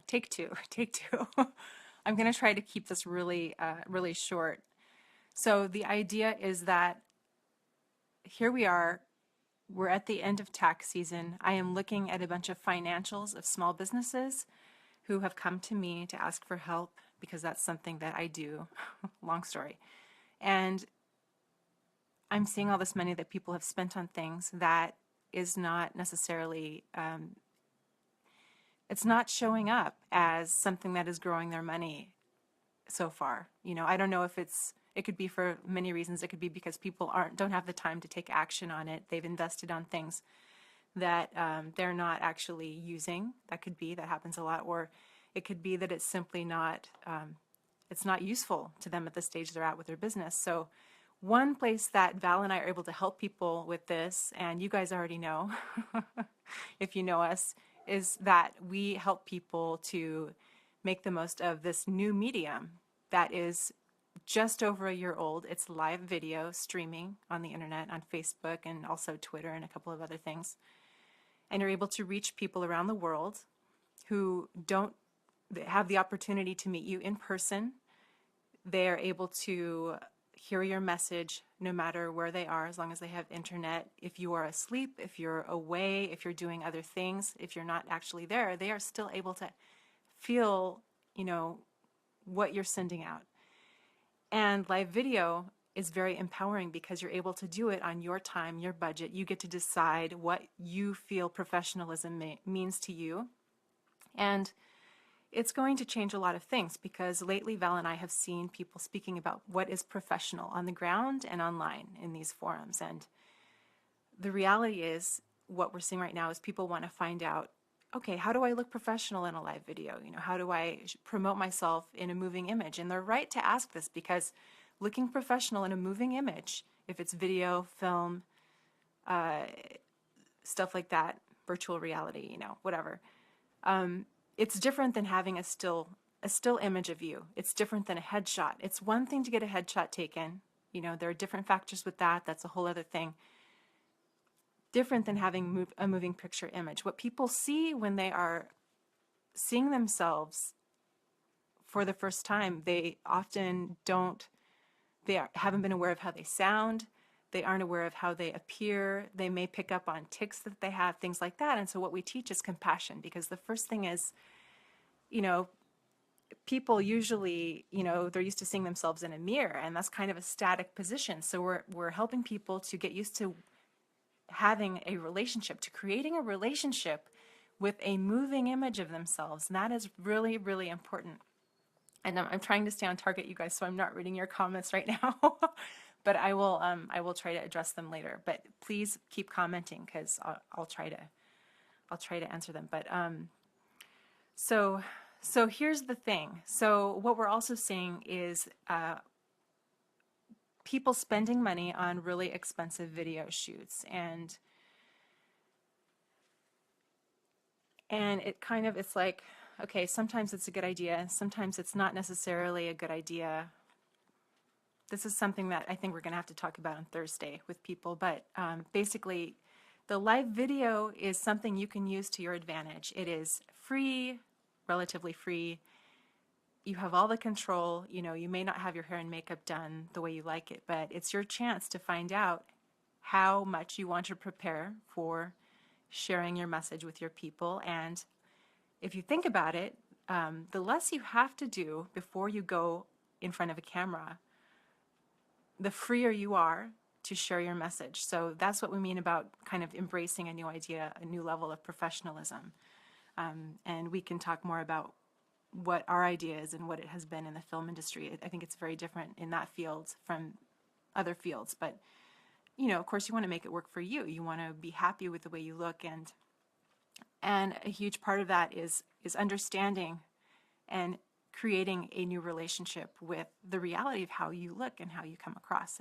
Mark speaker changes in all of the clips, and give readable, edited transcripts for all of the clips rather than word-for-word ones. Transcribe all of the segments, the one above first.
Speaker 1: Take two, take two. I'm going to try to keep this really, really short. So the idea is that here we are, we're at the end of tax season. I am looking at a bunch of financials of small businesses who have come to me to ask for help because that's something that I do. Long story. And I'm seeing all this money that people have spent on things that is not necessarily, it's not showing up as something that is growing their money so far. You know, I don't know if it could be for many reasons. It could be because people don't have the time to take action on it. They've invested on things that they're not actually using. That happens a lot. Or it could be that it's simply not, it's not useful to them at the stage they're at with their business. So one place that Val and I are able to help people with this, and you guys already know, if you know us, is that we help people to make the most of this new medium that is just over a year old. It's live video streaming on the internet, on Facebook, and also Twitter and a couple of other things. And you're able to reach people around the world who don't have the opportunity to meet you in person. They are able to hear your message no matter where they are, as long as they have internet. If you are asleep, if you're away, if you're doing other things, if you're not actually there, they are still able to feel, you know, what you're sending out. And live video is very empowering because you're able to do it on your time, your budget. You get to decide what you feel professionalism means to you. And it's going to change a lot of things because lately Val and I have seen people speaking about what is professional on the ground and online in these forums. And the reality is, what we're seeing right now is people want to find out, okay, how do I look professional in a live video? You know, how do I promote myself in a moving image? And they're right to ask this because looking professional in a moving image, if it's video, film, stuff like that, virtual reality, you know, whatever, it's different than having a still image of you. It's different than a headshot. It's one thing to get a headshot taken. You know, there are different factors with that. That's a whole other thing. Different than having a moving picture image. What people see when they are seeing themselves for the first time, they often haven't been aware of how they sound. They aren't aware of how they appear. They may pick up on tics that they have, things like that. And so what we teach is compassion, because the first thing is, you know, people usually, you know, they're used to seeing themselves in a mirror, and that's kind of a static position. So we're helping people to get used to having a relationship, to creating a relationship with a moving image of themselves. And that is really, really important. And I'm trying to stay on target, you guys, so I'm not reading your comments right now. But I will try to address them later. But please keep commenting because I'll try to answer them. But so here's the thing. So what we're also seeing is people spending money on really expensive video shoots, and it's like, okay, sometimes it's a good idea, sometimes it's not necessarily a good idea. This is something that I think we're going to have to talk about on Thursday with people, but basically the live video is something you can use to your advantage. It is free, relatively free. You have all the control. You know, you may not have your hair and makeup done the way you like it, but it's your chance to find out how much you want to prepare for sharing your message with your people. And if you think about it, the less you have to do before you go in front of a camera, the freer you are to share your message. So that's what we mean about kind of embracing a new idea, a new level of professionalism. And we can talk more about what our idea is and what it has been in the film industry. I think it's very different in that field from other fields. But, you know, of course, you want to make it work for you. You want to be happy with the way you look. And a huge part of that is understanding and creating a new relationship with the reality of how you look and how you come across.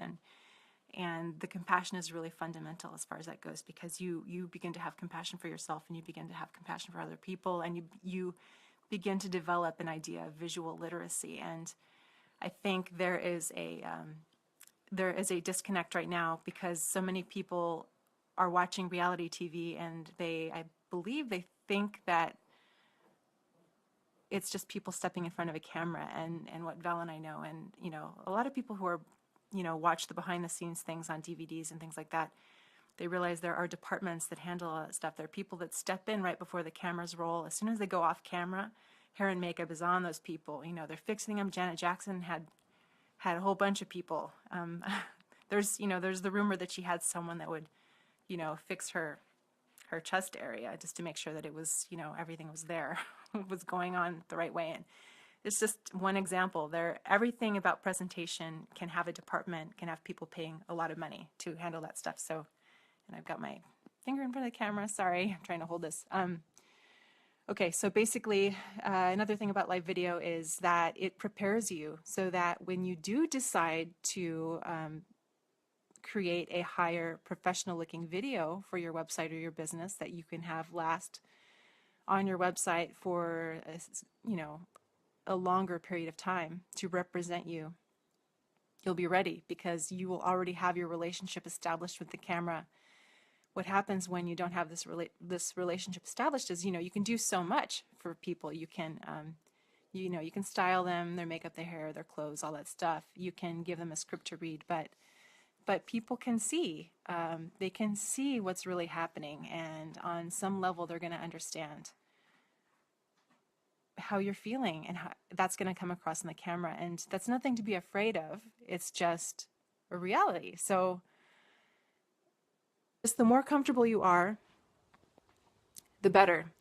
Speaker 1: And the compassion is really fundamental as far as that goes, because you begin to have compassion for yourself, and you begin to have compassion for other people, and you begin to develop an idea of visual literacy. And I think there is a disconnect right now because so many people are watching reality TV, and I believe they think that it's just people stepping in front of a camera, and what Val and I know, and a lot of people who are watch the behind the scenes things on DVDs and things like that, they realize there are departments that handle all that stuff. There are people that step in right before the cameras roll. As soon as they go off camera, hair and makeup is on those people. They're fixing them. Janet Jackson had a whole bunch of people. There's the rumor that she had someone that would fix her chest area just to make sure that it was everything was there, was going on the right way. And it's just one example. Everything about presentation can have a department, can have people paying a lot of money to handle that stuff. So, and I've got my finger in front of the camera. Sorry, I'm trying to hold this. Okay, so basically, another thing about live video is that it prepares you so that when you do decide to create a higher professional looking video for your website or your business that you can have last on your website for a longer period of time to represent you, you'll be ready because you will already have your relationship established with the camera. What happens when you don't have this relationship established is you can do so much for people. You can you can style them, their makeup, their hair, their clothes, all that stuff. You can give them a script to read, but people can see, they can see what's really happening, and on some level they're going to understand how you're feeling, and how that's going to come across on the camera. And that's nothing to be afraid of. It's just a reality. So just the more comfortable you are, the better.